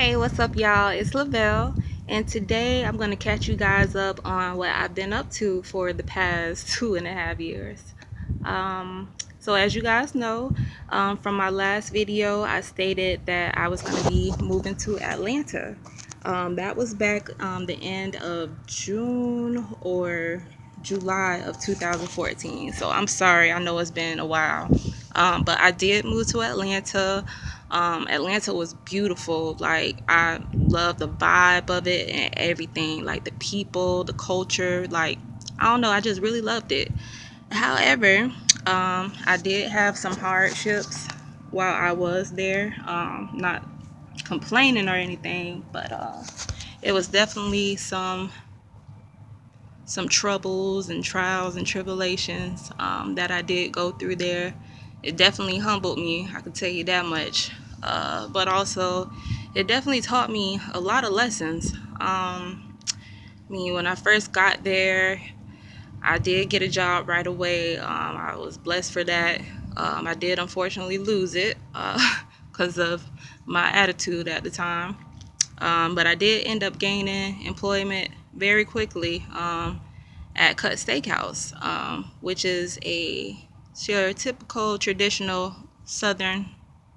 Hey, what's up, y'all? It's Lavelle, and today I'm going to catch you guys up on what I've been up to for the past 2.5 years. Um, so, as you guys know, from my last video, I stated that I was going to be moving to Atlanta. That was back the end of June or July of 2014. So, I'm sorry, I know it's been a while. But I did move to Atlanta. Atlanta was beautiful. Like, I love the vibe of it and everything. Like, the people, the culture. Like, I don't know, I just really loved it. However, I did have some hardships while I was there. Not complaining or anything, but it was definitely some troubles and trials and tribulations that I did go through there. It definitely humbled me, I can tell you that much. But also, it definitely taught me a lot of lessons. When I first got there, I did get a job right away. I was blessed for that. I did unfortunately lose it because of my attitude at the time. But I did end up gaining employment very quickly at Cut Steakhouse, which is a stereotypical traditional Southern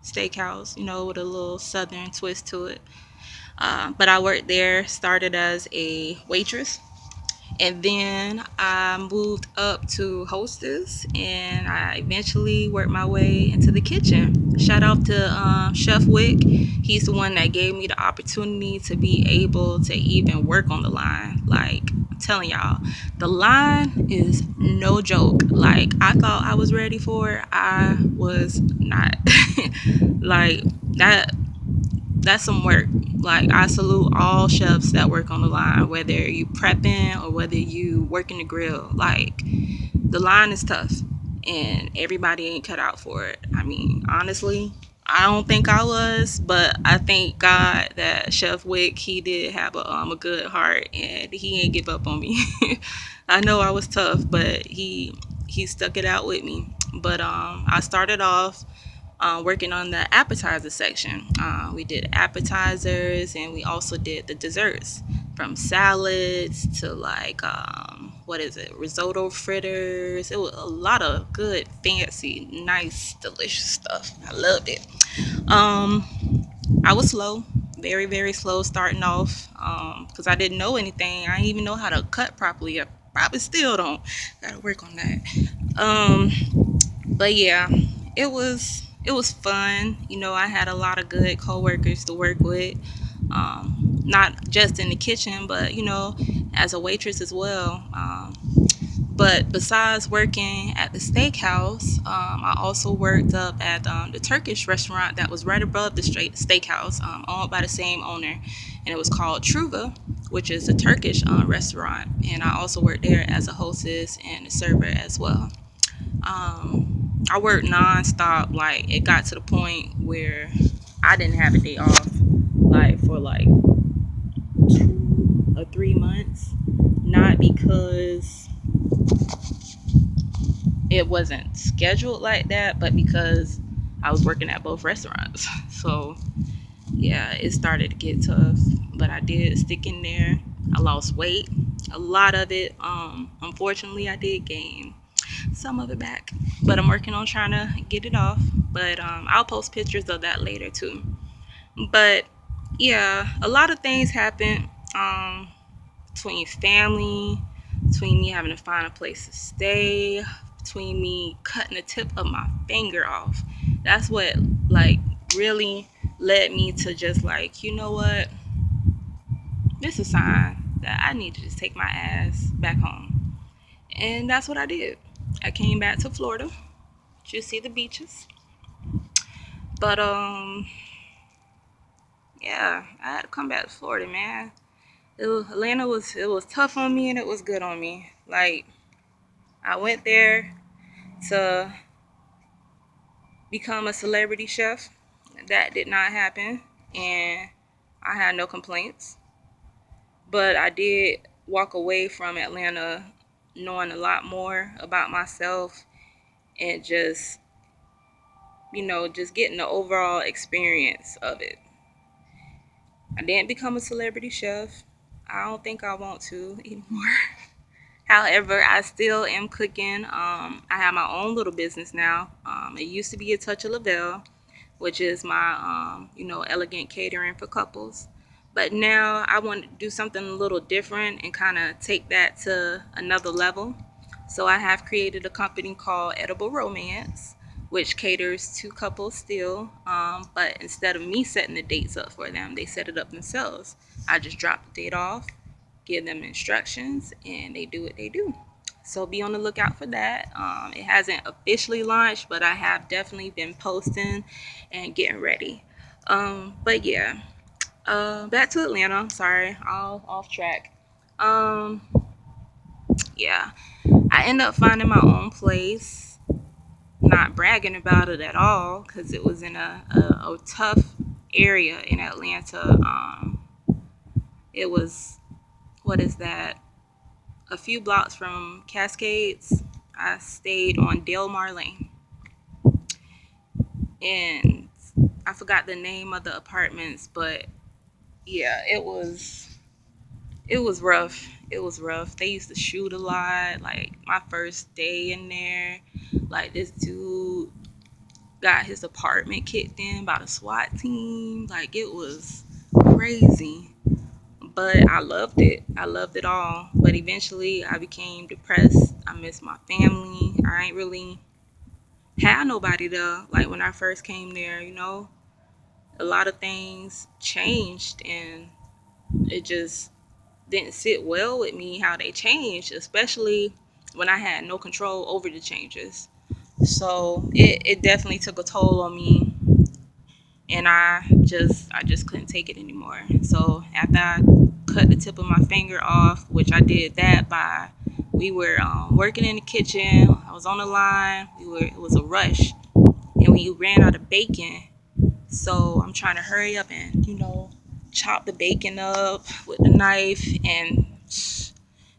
steakhouse, with a little Southern twist to it. But I worked there, started as a waitress, and then I moved up to hostess, and I eventually worked my way into the kitchen. Shout out to Chef Wick. He's the one that gave me the opportunity to be able to even work on the line. Like, I'm telling y'all, the line is no joke. Like, I thought I was ready for it. I was not. Like, that's some work. Like, I salute all chefs that work on the line, whether you prepping or whether you working the grill. Like, the line is tough, and everybody ain't cut out for it. Honestly, I don't think I was, but I thank God that Chef Wick, he did have a good heart, and he ain't give up on me. I know I was tough, but he stuck it out with me. But I started off working on the appetizer section. We did appetizers, and we also did the desserts, from salads to like risotto fritters. It was a lot of good, fancy, nice, delicious stuff. I loved it. um I was slow, very very slow starting off, because I didn't know anything. I didn't even know how to cut properly. I probably still don't. Gotta work on that. But yeah, it was fun. I had a lot of good coworkers to work with, not just in the kitchen, but as a waitress as well. But besides working at the steakhouse, I also worked up at the Turkish restaurant that was right above the straight steakhouse, owned by the same owner, and it was called Truva, which is a Turkish restaurant. And I also worked there as a hostess and a server as well. I worked nonstop. Like, it got to the point where I didn't have a day off, like, for like 2 or 3 months. Not because it wasn't scheduled like that, but because I was working at both restaurants. So yeah, it started to get tough, but I did stick in there. I lost weight, a lot of it. Unfortunately, I did gain some of it back, but I'm working on trying to get it off. But I'll post pictures of that later too. But yeah, a lot of things happened, between family, between me having to find a place to stay, between me cutting the tip of my finger off. That's what, like, really led me to just, like, you know what, this is a sign that I need to just take my ass back home. And that's what I did. I came back to Florida to see the beaches. But yeah, I had to come back to Florida, man. Atlanta was tough on me, and it was good on me. Like, I went there to become a celebrity chef. That did not happen, and I had no complaints. But I did walk away from Atlanta knowing a lot more about myself, and just getting the overall experience of it. I didn't become a celebrity chef. I don't think I want to anymore. However, I still am cooking. I have my own little business now. It used to be a Touch of Lavelle, which is my, elegant catering for couples. But now I want to do something a little different and kind of take that to another level. So I have created a company called Edible Romance, which caters to couples still. But instead of me setting the dates up for them, they set it up themselves. I just drop the date off, give them instructions, and they do what they do. So be on the lookout for that. It hasn't officially launched, but I have definitely been posting and getting ready. But yeah, back to Atlanta. Sorry, all off track. Um, yeah, I ended up finding my own place. Not bragging about it at all, because it was in a tough area in Atlanta. It was, what is that? A few blocks from Cascades. I stayed on Delmar Lane, and I forgot the name of the apartments, but yeah, it was rough. It was rough. They used to shoot a lot. Like my first day in there, like this dude got his apartment kicked in by the SWAT team. Like it was crazy. But I loved it. I loved it all. But eventually I became depressed. I missed my family. I ain't really had nobody there. Like when I first came there, a lot of things changed, and it just didn't sit well with me how they changed, especially when I had no control over the changes. So it definitely took a toll on me, and I just couldn't take it anymore. So after I cut the tip of my finger off, which I did that by, we were working in the kitchen. I was on the line. It was a rush, and we ran out of bacon. So I'm trying to hurry up and chop the bacon up with the knife, and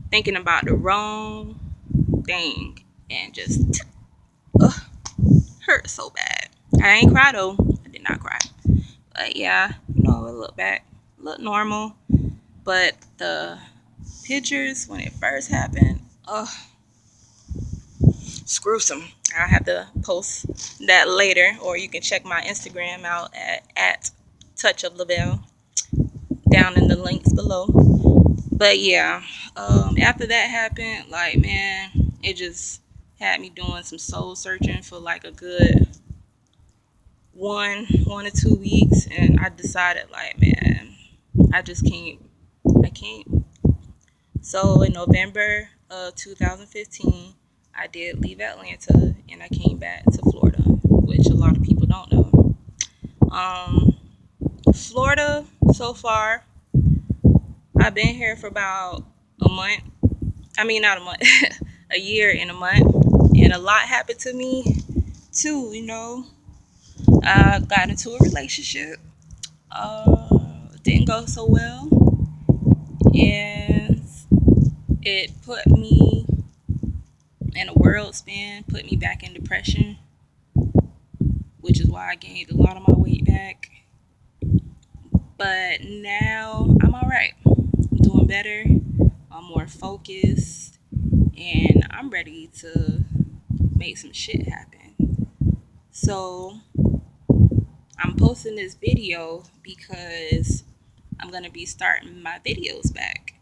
thinking about the wrong thing, and just ugh, hurt so bad. I ain't cry though. I did not cry. But yeah, I look back, look normal. But the pictures when it first happened, it's gruesome. I'll have to post that later, or you can check my Instagram out at Touch of Lavelle down in the links below. But yeah, after that happened, like man, it just had me doing some soul searching for like a good 1 or 2 weeks, and I decided like man, I just can't. I can't. So in November of 2015, I did leave Atlanta and I came back to Florida, which a lot of people don't know. Um, Florida, so far, I've been here for about a month. I mean, not a month, a year and a month. And a lot happened to me too, I got into a relationship. Didn't go so well. And it put me in a world spin, put me back in depression, which is why I gained a lot of my weight back. But now I'm all right. I'm doing better. I'm more focused, and I'm ready to make some shit happen. So I'm posting this video because I'm gonna be starting my videos back.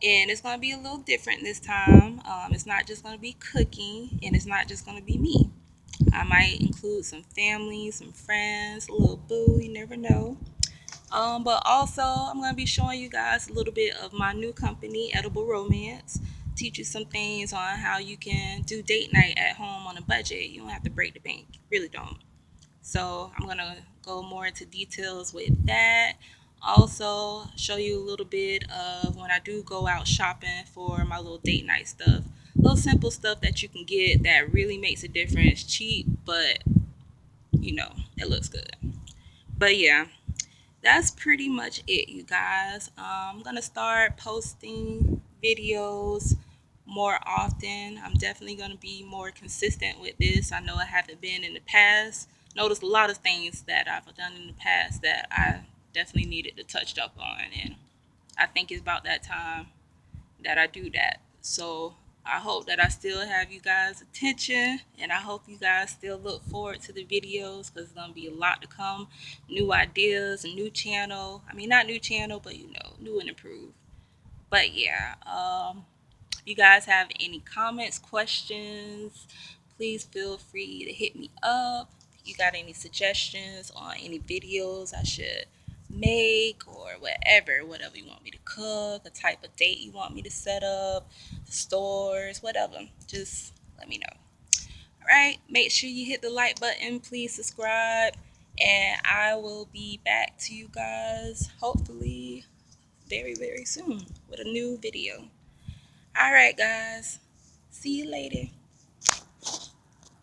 And it's gonna be a little different this time. It's not just gonna be cooking, and it's not just gonna be me. I might include some family, some friends, a little boo, you never know. But also, I'm going to be showing you guys a little bit of my new company, Edible Romance. Teach you some things on how you can do date night at home on a budget. You don't have to break the bank. You really don't. So I'm going to go more into details with that. Also, show you a little bit of when I do go out shopping for my little date night stuff. Little simple stuff that you can get that really makes a difference. Cheap, but it looks good. But yeah, that's pretty much it, you guys. I'm gonna start posting videos more often. I'm definitely gonna be more consistent with this. I know I haven't been in the past. Noticed a lot of things that I've done in the past that I definitely needed to touch up on, and I think it's about that time that I do that. So I hope that I still have you guys' attention, and I hope you guys still look forward to the videos, because there's gonna be a lot to come, new ideas, a new channel. I mean, not new channel, but new and improved. But yeah, if you guys have any comments, questions, please feel free to hit me up. If you got any suggestions on any videos I should make, or whatever you want me to cook, a type of date you want me to set up, stores, whatever, just let me know. All right, make sure you hit the like button, please subscribe, and I will be back to you guys hopefully very, very soon with a new video. All right, guys. See you later.